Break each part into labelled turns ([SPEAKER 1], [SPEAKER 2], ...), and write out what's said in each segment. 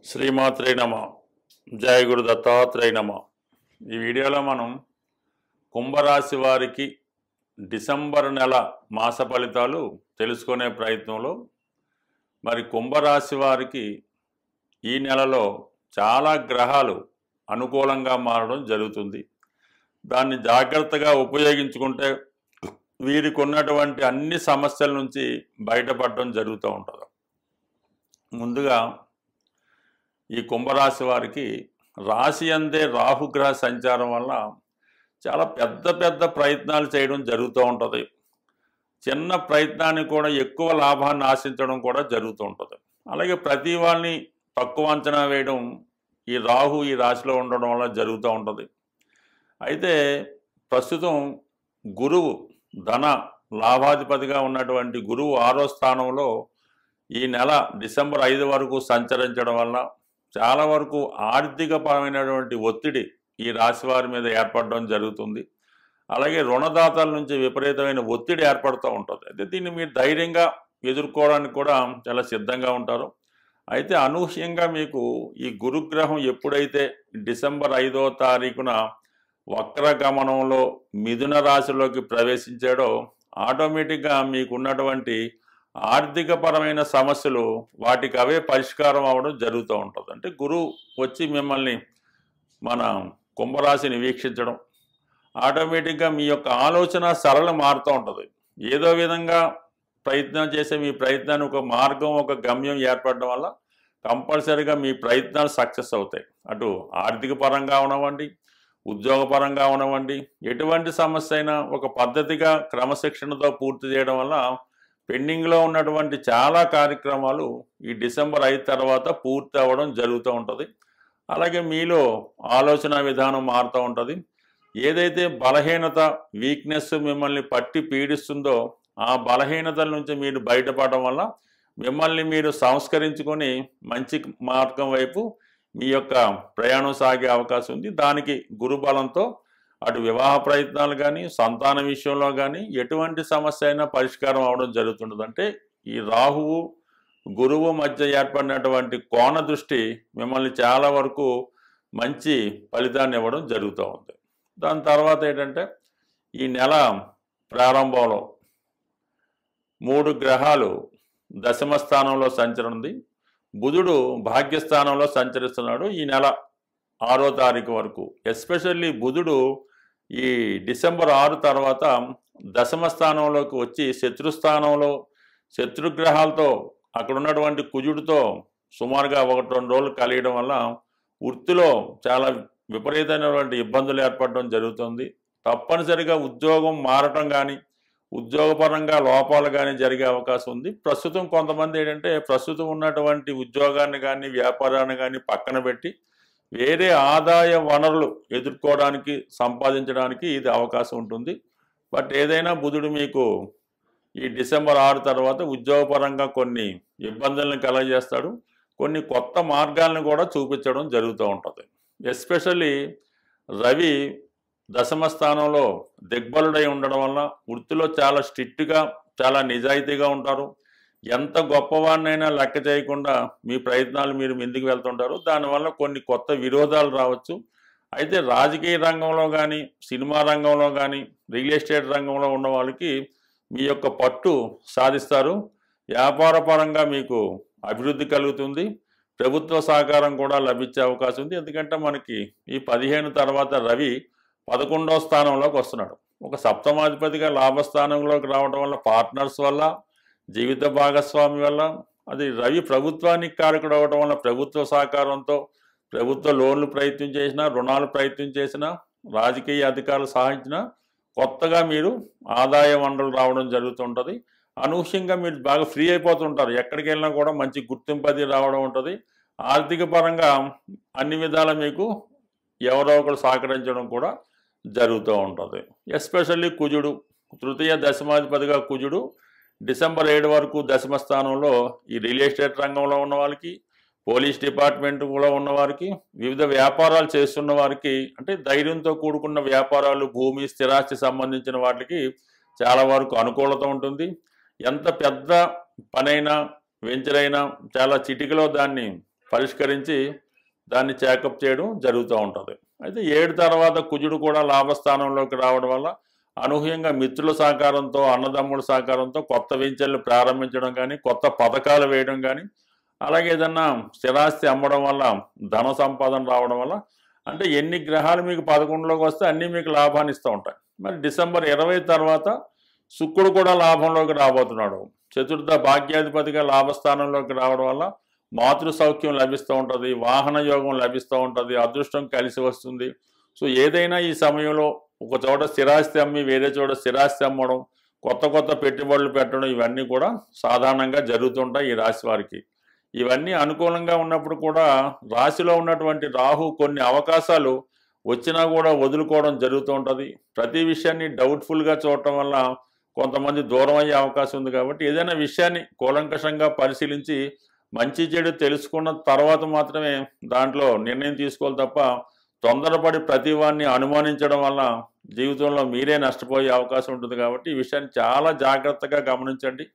[SPEAKER 1] శ్రీమాత్రే నమ. జయ గురు దత్తాత్రేయ నమ. ఈ వీడియోలో మనం కుంభరాశి వారికి డిసెంబర్ నెల మాస ఫలితాలు తెలుసుకునే ప్రయత్నంలో మరి కుంభరాశి వారికి ఈ నెలలో చాలా గ్రహాలు అనుకూలంగా మారడం జరుగుతుంది. దాన్ని జాగ్రత్తగా ఉపయోగించుకుంటే వీరికి ఉన్నటువంటి అన్ని సమస్యల నుంచి బయటపడడం జరుగుతూ ఉంటుంది. ముందుగా ఈ కుంభరాశి వారికి రాశి అందే రాహుగ్రహ సంచారం వల్ల చాలా పెద్ద పెద్ద ప్రయత్నాలు చేయడం జరుగుతూ ఉంటుంది. చిన్న ప్రయత్నాన్ని కూడా ఎక్కువ లాభాన్ని ఆశించడం కూడా జరుగుతూ ఉంటుంది. అలాగే ప్రతి వాళ్ళని తక్కువ అంచనా వేయడం ఈ రాహు ఈ రాశిలో ఉండడం వల్ల జరుగుతూ ఉంటుంది. అయితే ప్రస్తుతం గురువు ధన లాభాధిపతిగా ఉన్నటువంటి గురువు 6వ స్థానంలో ఈ నెల డిసెంబర్ 5 వరకు సంచరించడం వల్ల చాలా వరకు ఆర్థికపరమైనటువంటి ఒత్తిడి ఈ రాశి వారి మీద ఏర్పడడం జరుగుతుంది. అలాగే రుణదాతల నుంచి విపరీతమైన ఒత్తిడి ఏర్పడుతూ ఉంటుంది. అయితే దీన్ని మీరు ధైర్యంగా ఎదుర్కోవడానికి కూడా చాలా సిద్ధంగా ఉంటారు. అయితే అనూహ్యంగా మీకు ఈ గురుగ్రహం ఎప్పుడైతే డిసెంబర్ 5వ తారీఖున వక్రగమనంలో మిథున రాశిలోకి ప్రవేశించాడో ఆటోమేటిక్గా మీకున్నటువంటి ఆర్థికపరమైన సమస్యలు వాటికి అవే పరిష్కారం అవ్వడం జరుగుతూ ఉంటుంది. అంటే గురువు వచ్చి మిమ్మల్ని మన కుంభరాశిని వీక్షించడం ఆటోమేటిక్గా మీ యొక్క ఆలోచన సరళ మారుతూ ఉంటుంది. ఏదో విధంగా ప్రయత్నం చేసే మీ ప్రయత్నాన్ని ఒక మార్గం ఒక గమ్యం ఏర్పడడం వల్ల కంపల్సరీగా మీ ప్రయత్నాలు సక్సెస్ అవుతాయి. అటు ఆర్థిక పరంగా ఉన్నవండి, ఉద్యోగపరంగా ఉన్నవండి, ఎటువంటి సమస్య అయినా ఒక పద్ధతిగా క్రమశిక్షణతో పూర్తి చేయడం వల్ల పెండింగ్లో ఉన్నటువంటి చాలా కార్యక్రమాలు ఈ డిసెంబర్ 5 తర్వాత పూర్తి అవ్వడం జరుగుతూ ఉంటుంది. అలాగే మీలో ఆలోచన విధానం మారుతూ ఉంటుంది. ఏదైతే బలహీనత వీక్నెస్ మిమ్మల్ని పట్టి పీడిస్తుందో ఆ బలహీనతల నుంచి మీరు బయటపడడం వల్ల మిమ్మల్ని మీరు సంస్కరించుకొని మంచి మార్గం వైపు మీ యొక్క ప్రయాణం సాగే అవకాశం ఉంది. దానికి గురుబలంతో అటు వివాహ ప్రయత్నాలు కానీ సంతాన విషయంలో కానీ ఎటువంటి సమస్య అయినా పరిష్కారం అవడం జరుగుతుంటుంది. అంటే ఈ రాహువు గురువు మధ్య ఏర్పడినటువంటి కోణ దృష్టి మిమ్మల్ని చాలా వరకు మంచి ఫలితాన్ని ఇవ్వడం జరుగుతూ ఉంది. దాని తర్వాత ఏంటంటే ఈ నెల ప్రారంభంలో 3 గ్రహాలు దశమ స్థానంలో సంచరింది. బుధుడు భాగ్యస్థానంలో సంచరిస్తున్నాడు ఈ నెల 6వ తారీఖు వరకు. ఎస్పెషల్లీ బుధుడు ఈ డిసెంబర్ 6 తర్వాత దశమ స్థానంలోకి వచ్చి శత్రుస్థానంలో శత్రుగ్రహాలతో అక్కడ ఉన్నటువంటి కుజుడితో సుమారుగా 1-2 రోజులు కలియడం వల్ల వృత్తిలో చాలా విపరీతమైనటువంటి ఇబ్బందులు ఏర్పడడం జరుగుతుంది. తప్పనిసరిగా ఉద్యోగం మారటం కానీ ఉద్యోగపరంగా లోపాలు కానీ జరిగే అవకాశం ఉంది. ప్రస్తుతం కొంతమంది ఏంటంటే ప్రస్తుతం ఉన్నటువంటి ఉద్యోగాన్ని కానీ వ్యాపారాన్ని కానీ పక్కన పెట్టి వేరే ఆదాయ వనరులు ఎదుర్కోవడానికి సంపాదించడానికి ఇది అవకాశం ఉంటుంది. బట్ ఏదైనా బుధుడు మీకు ఈ డిసెంబర్ 6 తర్వాత ఉద్యోగపరంగా కొన్ని ఇబ్బందులను కలగజేస్తాడు. కొన్ని కొత్త మార్గాలను కూడా చూపించడం జరుగుతూ ఉంటుంది. ఎస్పెషల్లీ రవి దశమ స్థానంలో దిగ్బలుడై ఉండడం వల్ల వృత్తిలో చాలా స్ట్రిక్ట్గా చాలా నిజాయితీగా ఉంటారు. ఎంత గొప్పవాడినైనా లెక్క చేయకుండా మీ ప్రయత్నాలు మీరు ముందుకు వెళ్తుంటారు. దానివల్ల కొన్ని కొత్త విరోధాలు రావచ్చు. అయితే రాజకీయ రంగంలో కానీ సినిమా రంగంలో కానీ రియల్ ఎస్టేట్ రంగంలో ఉన్న వాళ్ళకి మీ యొక్క పట్టు సాధిస్తారు. వ్యాపార పరంగా మీకు అభివృద్ధి కలుగుతుంది. ప్రభుత్వ సహకారం కూడా లభించే అవకాశం ఉంది. ఎందుకంటే మనకి ఈ 15 తర్వాత రవి 11వ స్థానంలోకి వస్తున్నాడు. ఒక సప్తమాధిపతిగా లాభస్థానంలోకి రావడం వల్ల పార్ట్నర్స్ వల్ల జీవిత భాగస్వామి వల్ల అది రవి ప్రభుత్వానికి కారకుడు అవ్వడం వల్ల ప్రభుత్వ సహకారంతో ప్రభుత్వ లోన్లు ప్రయత్నం చేసినా రుణాలు ప్రయత్నం చేసినా రాజకీయ అధికారులు సహాయించినా కొత్తగా మీరు ఆదాయ వనరులు రావడం జరుగుతుంటుంది. అనూహ్యంగా మీరు బాగా ఫ్రీ అయిపోతుంటారు. ఎక్కడికి వెళ్ళినా కూడా మంచి గుర్తింపు అది రావడం ఉంటుంది. ఆర్థిక పరంగా అన్ని విధాలా మీకు ఎవరో ఒకరు సహకరించడం కూడా జరుగుతూ ఉంటుంది. ఎస్పెషల్లీ కుజుడు తృతీయ దశమాధిపతిగా కుజుడు డిసెంబర్ 7 వరకు దశమ స్థానంలో ఈ రియల్ ఎస్టేట్ రంగంలో ఉన్న వాళ్ళకి పోలీస్ డిపార్ట్మెంట్లో ఉన్న వారికి వివిధ వ్యాపారాలు చేస్తున్న వారికి అంటే ధైర్యంతో కూడుకున్న వ్యాపారాలు భూమి స్థిరాస్తి సంబంధించిన వాటికి చాలా వరకు అనుకూలత ఉంటుంది. ఎంత పెద్ద పనైనా వెంచర్ అయినా చాలా చిటికలో దాన్ని పరిష్కరించి దాన్ని చేకప్ చేయడం జరుగుతూ ఉంటుంది. అయితే 7 తర్వాత కుజుడు కూడా లాభస్థానంలోకి రావడం వల్ల అనూహ్యంగా మిత్రుల సహకారంతో, అన్నదమ్ముల సహకారంతో కొత్త వెంచర్లు ప్రారంభించడం కానీ, కొత్త పథకాలు వేయడం కానీ, అలాగే ఏదన్నా స్థిరాస్తి అమ్మడం వల్ల ధన సంపాదన రావడం వల్ల, అంటే ఎన్ని గ్రహాలు మీకు 11లోకి వస్తే అన్నీ మీకు లాభాన్ని ఇస్తూ ఉంటాయి. మరి డిసెంబర్ 20 తర్వాత శుక్రుడు కూడా లాభంలోకి రాబోతున్నాడు. చతుర్థ భాగ్యాధిపతిగా లాభస్థానంలోకి రావడం వల్ల మాతృ సౌఖ్యం లభిస్తూ ఉంటుంది, వాహన యోగం లభిస్తూ ఉంటుంది, అదృష్టం కలిసి వస్తుంది. సో ఏదైనా ఈ సమయంలో ఒక చోట స్థిరాస్తి అమ్మి వేరే చోట స్థిరాస్తి అమ్మడం, కొత్త కొత్త పెట్టుబడులు పెట్టడం, ఇవన్నీ కూడా సాధారణంగా జరుగుతుంటాయి ఈ రాశి వారికి. ఇవన్నీ అనుకూలంగా ఉన్నప్పుడు కూడా రాశిలో ఉన్నటువంటి రాహు కొన్ని అవకాశాలు వచ్చినా కూడా వదులుకోవడం జరుగుతూ ఉంటుంది. ప్రతి విషయాన్ని డౌట్ఫుల్గా చూడటం వల్ల కొంతమంది దూరం అయ్యే అవకాశం ఉంది. కాబట్టి ఏదైనా విషయాన్ని కూలంకషంగా పరిశీలించి మంచి చెడు తెలుసుకున్న తర్వాత మాత్రమే దాంట్లో నిర్ణయం తీసుకోవాలి తప్ప తొందరపడి ప్రతివాన్ని అనుమానించడం వల్ల జీవితంలో మీరే నష్టపోయే అవకాశం ఉంటుంది. కాబట్టి ఈ విషయాన్ని చాలా జాగ్రత్తగా గమనించండి.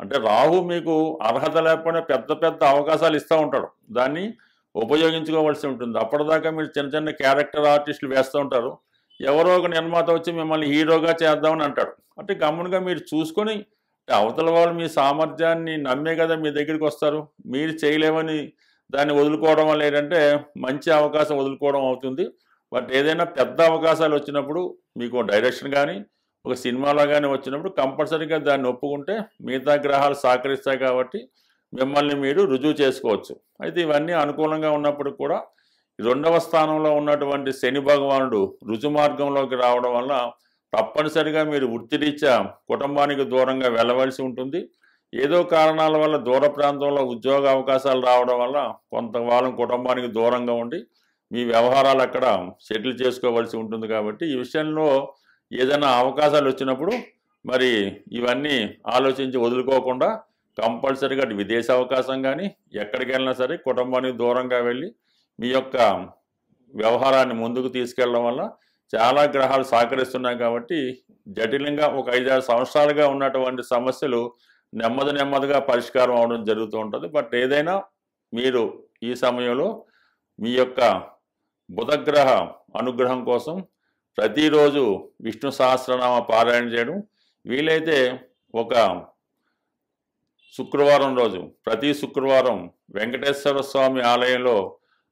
[SPEAKER 1] అంటే రాహు మీకు అర్హత లేకపోయినా పెద్ద పెద్ద అవకాశాలు ఇస్తూ ఉంటాడు, దాన్ని ఉపయోగించుకోవాల్సి ఉంటుంది. అప్పటిదాకా మీరు చిన్న చిన్న క్యారెక్టర్ ఆర్టిస్టులు వేస్తూ ఉంటారు, ఎవరో ఒక నిర్మాత వచ్చి మిమ్మల్ని హీరోగా చేద్దామని అంటాడు. అంటే గమ్మునుగా మీరు చూసుకొని, అవతల వాళ్ళు మీ సామర్థ్యాన్ని నమ్మే కదా మీ దగ్గరికి వస్తారు. మీరు చేయలేమని దాన్ని వదులుకోవడం వల్ల ఏంటంటే మంచి అవకాశం వదులుకోవడం అవుతుంది. బట్ ఏదైనా పెద్ద అవకాశాలు వచ్చినప్పుడు మీకు డైరెక్షన్ కానీ ఒక సినిమాలో కానీ వచ్చినప్పుడు కంపల్సరీగా దాన్ని ఒప్పుకుంటే మిగతా గ్రహాలు సహకరిస్తాయి కాబట్టి మిమ్మల్ని మీరు రుజువు చేసుకోవచ్చు. అయితే ఇవన్నీ అనుకూలంగా ఉన్నప్పుడు కూడా 2వ స్థానంలో ఉన్నటువంటి శని భగవానుడు రుజు మార్గంలోకి రావడం వల్ల తప్పనిసరిగా మీరు వృత్తిరీత్యా కుటుంబానికి దూరంగా వెళ్ళవలసి ఉంటుంది. ఏదో కారణాల వల్ల దూర ప్రాంతంలో ఉద్యోగ అవకాశాలు రావడం వల్ల కొంతకాలం కుటుంబానికి దూరంగా ఉండి మీ వ్యవహారాలు అక్కడ సెటిల్ చేసుకోవాల్సి ఉంటుంది. కాబట్టి ఈ విషయంలో ఏదైనా అవకాశాలు వచ్చినప్పుడు మరి ఇవన్నీ ఆలోచించి వదులుకోకుండా కంపల్సరీగా విదేశ అవకాశం కానీ ఎక్కడికి వెళ్ళినా సరే కుటుంబానికి దూరంగా వెళ్ళి మీ యొక్క వ్యవహారాన్ని ముందుకు తీసుకెళ్ళడం వల్ల చాలా గ్రహాలు సహకరిస్తున్నాయి. కాబట్టి జటిలంగా ఒక 5-6 సంవత్సరాలుగా ఉన్నటువంటి సమస్యలు నెమ్మదిగా పరిష్కారం అవడం జరుగుతూ ఉంటుంది. బట్ ఏదైనా మీరు ఈ సమయంలో మీ యొక్క బుధగ్రహ అనుగ్రహం కోసం ప్రతిరోజు విష్ణు సహస్రనామ పారాయణ చేయడం, వీలైతే ఒక శుక్రవారం రోజు ప్రతి శుక్రవారం వెంకటేశ్వర స్వామి ఆలయంలో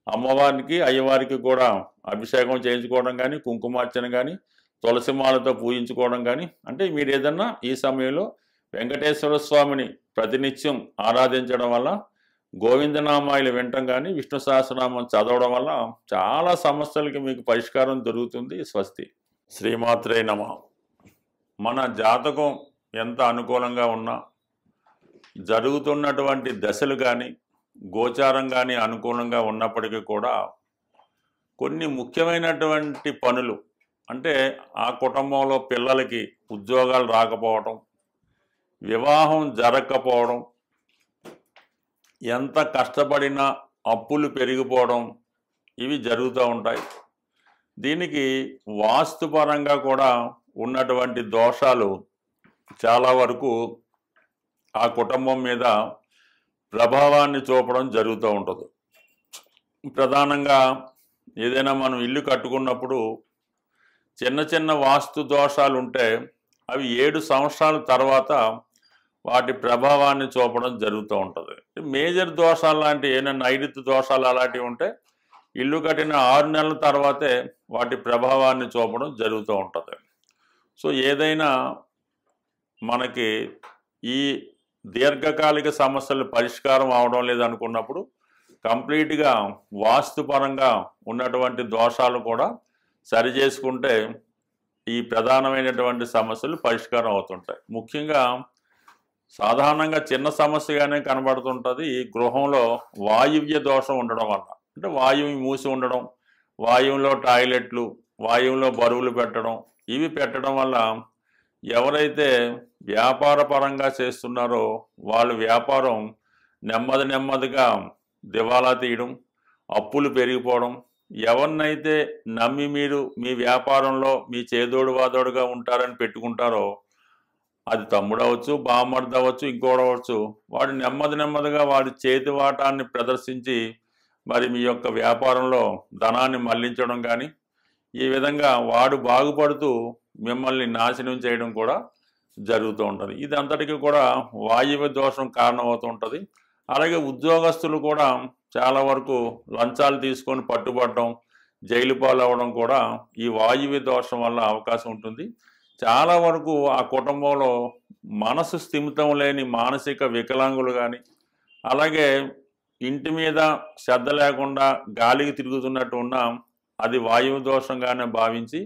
[SPEAKER 1] అమ్మవారికి అయ్యవారికి కూడా అభిషేకం చేయించుకోవడం కానీ, కుంకుమార్చన కానీ, తులసిమాలతో పూజించుకోవడం కానీ, అంటే మీరు ఏదన్నా ఈ సమయంలో వెంకటేశ్వర స్వామిని ప్రతినిత్యం ఆరాధించడం వల్ల, గోవిందనామాయిలు వినటం కానీ, విష్ణు సహస్రనామం చదవడం వల్ల చాలా సమస్యలకి మీకు పరిష్కారం దొరుకుతుంది. స్వస్తి. శ్రీమాత్రే నమః. మన జాతకం ఎంత అనుకూలంగా ఉన్నా జరుగుతున్నటువంటి దశలు కానీ గోచారం కానీ అనుకూలంగా ఉన్నప్పటికీ కూడా కొన్ని ముఖ్యమైనటువంటి పనులు, అంటే ఆ కుటుంబంలో పిల్లలకి ఉద్యోగాలు రాకపోవడం, వివాహం జరగకపోవడం, ఎంత కష్టపడినా అప్పులు పెరిగిపోవడం, ఇవి జరుగుతూ ఉంటాయి. దీనికి వాస్తుపరంగా కూడా ఉన్నటువంటి దోషాలు చాలా వరకు ఆ కుటుంబం మీద ప్రభావాన్ని చూపడం జరుగుతూ ఉంటుంది. ప్రధానంగా ఏదైనా మనం ఇల్లు కట్టుకున్నప్పుడు చిన్న చిన్న వాస్తు దోషాలు ఉంటే అవి 7 సంవత్సరాల తర్వాత వాటి ప్రభావాన్ని చూపడం జరుగుతూ ఉంటుంది. మేజర్ దోషాలు లాంటి ఏమైనా నైరుతి దోషాలు అలాంటివి ఉంటే ఇల్లు కట్టిన 6 నెలల తర్వాతే వాటి ప్రభావాన్ని చూపడం జరుగుతూ ఉంటుంది. సో ఏదైనా మనకి ఈ దీర్ఘకాలిక సమస్యలు పరిష్కారం అవడం లేదనుకున్నప్పుడు కంప్లీట్గా వాస్తుపరంగా ఉన్నటువంటి దోషాలు కూడా సరి చేసుకుంటే ఈ ప్రధానమైనటువంటి సమస్యలు పరిష్కారం అవుతుంటాయి. ముఖ్యంగా సాధారణంగా చిన్న సమస్యగానే కనబడుతుంటుంది. ఈ గృహంలో వాయువ్య దోషం ఉండడం వల్ల, అంటే వాయువు మూసి ఉండడం, వాయువులో టాయిలెట్లు, వాయువులో బరువులు పెట్టడం, ఇవి పెట్టడం వల్ల ఎవరైతే వ్యాపార పరంగా చేస్తున్నారో వాళ్ళు వ్యాపారం నెమ్మదిగా దివాలా తీయడం, అప్పులు పెరిగిపోవడం, ఎవరినైతే నమ్మి మీరు మీ వ్యాపారంలో మీ చేదోడు వాదోడుగా ఉంటారని పెట్టుకుంటారో, అది తమ్ముడు అవ్వచ్చు, బామ్మర్ది అవ్వచ్చు, ఇంకోటి అవ్వచ్చు, వాడు నెమ్మదిగా వాడి చేతివాటాన్ని ప్రదర్శించి మరి మీ యొక్క వ్యాపారంలో ధనాన్ని మళ్లించడం కానీ, ఈ విధంగా వాడు బాగుపడుతూ మిమ్మల్ని నాశనం చేయడం కూడా జరుగుతూ ఉంటుంది. ఇదంతటికీ కూడా వాయువ్య దోషం కారణమవుతూ ఉంటుంది. అలాగే ఉద్యోగస్తులు కూడా చాలా వరకు లంచాలు తీసుకొని పట్టుబడడం, జైలు పాలవడం కూడా ఈ వాయువ్య దోషం వల్ల అవకాశం ఉంటుంది. చాలా వరకు ఆ కుటుంబంలో మనసు స్థిమితం లేని మానసిక వికలాంగులు కానీ, అలాగే ఇంటి మీద శ్రద్ధ లేకుండా గాలికి తిరుగుతున్నట్టు ఉన్న అది వాయువు దోషంగానే భావించి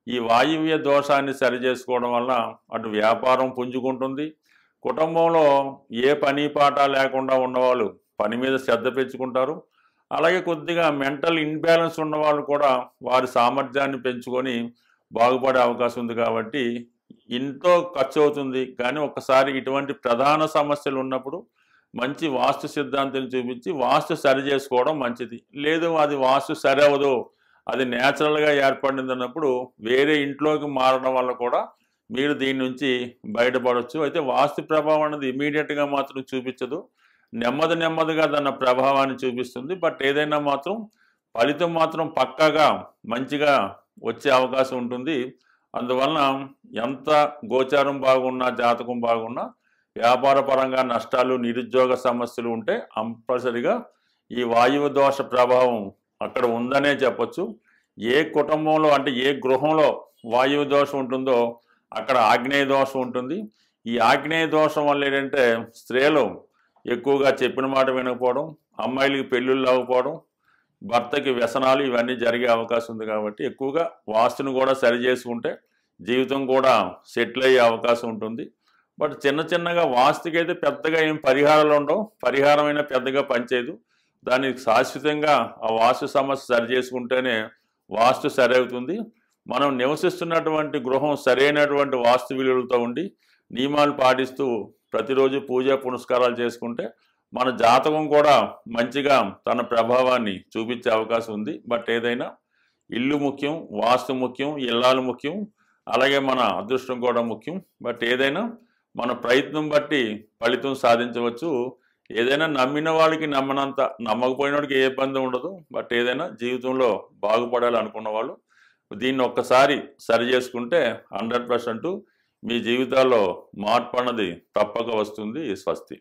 [SPEAKER 1] ఈ వాయువ్య దోషాన్ని సరిచేసుకోవడం వల్ల అటు వ్యాపారం పుంజుకుంటుంది, కుటుంబంలో ఏ పని పాట లేకుండా ఉన్నవాళ్ళు పని మీద శ్రద్ధ పెంచుకుంటారు. అలాగే కొద్దిగా మెంటల్ ఇన్బ్యాలెన్స్ ఉన్నవాళ్ళు కూడా వారి సామర్థ్యాన్ని పెంచుకొని బాగుపడే అవకాశం ఉంది. కాబట్టి ఎంతో ఖర్చు అవుతుంది, కానీ ఒక్కసారి ఇటువంటి ప్రధాన సమస్యలు ఉన్నప్పుడు మంచి వాస్తు సిద్ధాంతం చూపించి వాస్తు సరి చేసుకోవడం మంచిది. లేదు అది వాస్తు సరి అవ్వదు, అది న్యాచురల్గా ఏర్పడింది అన్నప్పుడు వేరే ఇంట్లోకి మారడం వల్ల కూడా మీరు దీని నుంచి బయటపడవచ్చు. అయితే వాస్తు ప్రభావం అనేది ఇమీడియట్గా మాత్రం చూపించదు, నెమ్మదిగా దాని ప్రభావాన్ని చూపిస్తుంది. బట్ ఏదైనా మాత్రం ఫలితం మాత్రం పక్కాగా మంచిగా వచ్చే అవకాశం ఉంటుంది. అందువలన ఎంత గోచారం బాగున్నా, జాతకం బాగున్నా, వ్యాపార పరంగా నష్టాలు, నిరుద్యోగ సమస్యలు ఉంటే కంపల్సరిగా ఈ వాయువు దోష ప్రభావం అక్కడ ఉందనే చెప్పచ్చు. ఏ కుటుంబంలో అంటే ఏ గృహంలో వాయువు దోషం ఉంటుందో అక్కడ ఆగ్నేయ దోషం ఉంటుంది. ఈ ఆగ్నేయ దోషం వల్ల ఏంటంటే స్త్రీలు ఎక్కువగా చెప్పిన మాట వినకపోవడం, అమ్మాయిలకి పెళ్ళిళ్ళు అవ్వకపోవడం, భర్తకి వ్యసనాలు ఇవన్నీ జరిగే అవకాశం ఉంది. కాబట్టి ఎక్కువగా వాస్తును కూడా సరి చేసుకుంటే జీవితం కూడా సెటిల్ అయ్యే అవకాశం ఉంటుంది. బట్ చిన్నగా వాస్తుకి అయితే పెద్దగా ఏం పరిహారాలు ఉండవు, పరిహారమైనా పెద్దగా పనిచేయదు. దానికి శాశ్వతంగా ఆ వాస్తు సమస్య సరి చేసుకుంటేనే వాస్తు సరి అవుతుంది. మనం నివసిస్తున్నటువంటి గృహం సరైనటువంటి వాస్తు విలువలతో ఉండి నియమాలు పాటిస్తూ ప్రతిరోజు పూజ పునస్కారాలు చేసుకుంటే మన జాతకం కూడా మంచిగా తన ప్రభావాన్ని చూపించే అవకాశం ఉంది. బట్ ఏదైనా ఇల్లు ముఖ్యం, వాస్తు ముఖ్యం, ఇల్లాలు ముఖ్యం, అలాగే మన అదృష్టం కూడా ముఖ్యం. బట్ ఏదైనా మన ప్రయత్నం బట్టి ఫలితం సాధించవచ్చు. ఏదైనా నమ్మిన వాళ్ళకి నమ్మనంత, నమ్మకపోయిన వాడికి ఏ ఇబ్బంది ఉండదు. బట్ ఏదైనా జీవితంలో బాగుపడాలి అనుకున్న వాళ్ళు దీన్ని ఒక్కసారి సరి చేసుకుంటే 100% మీ జీవితాల్లో మార్పు అన్నది తప్పక వస్తుంది. స్వస్తి.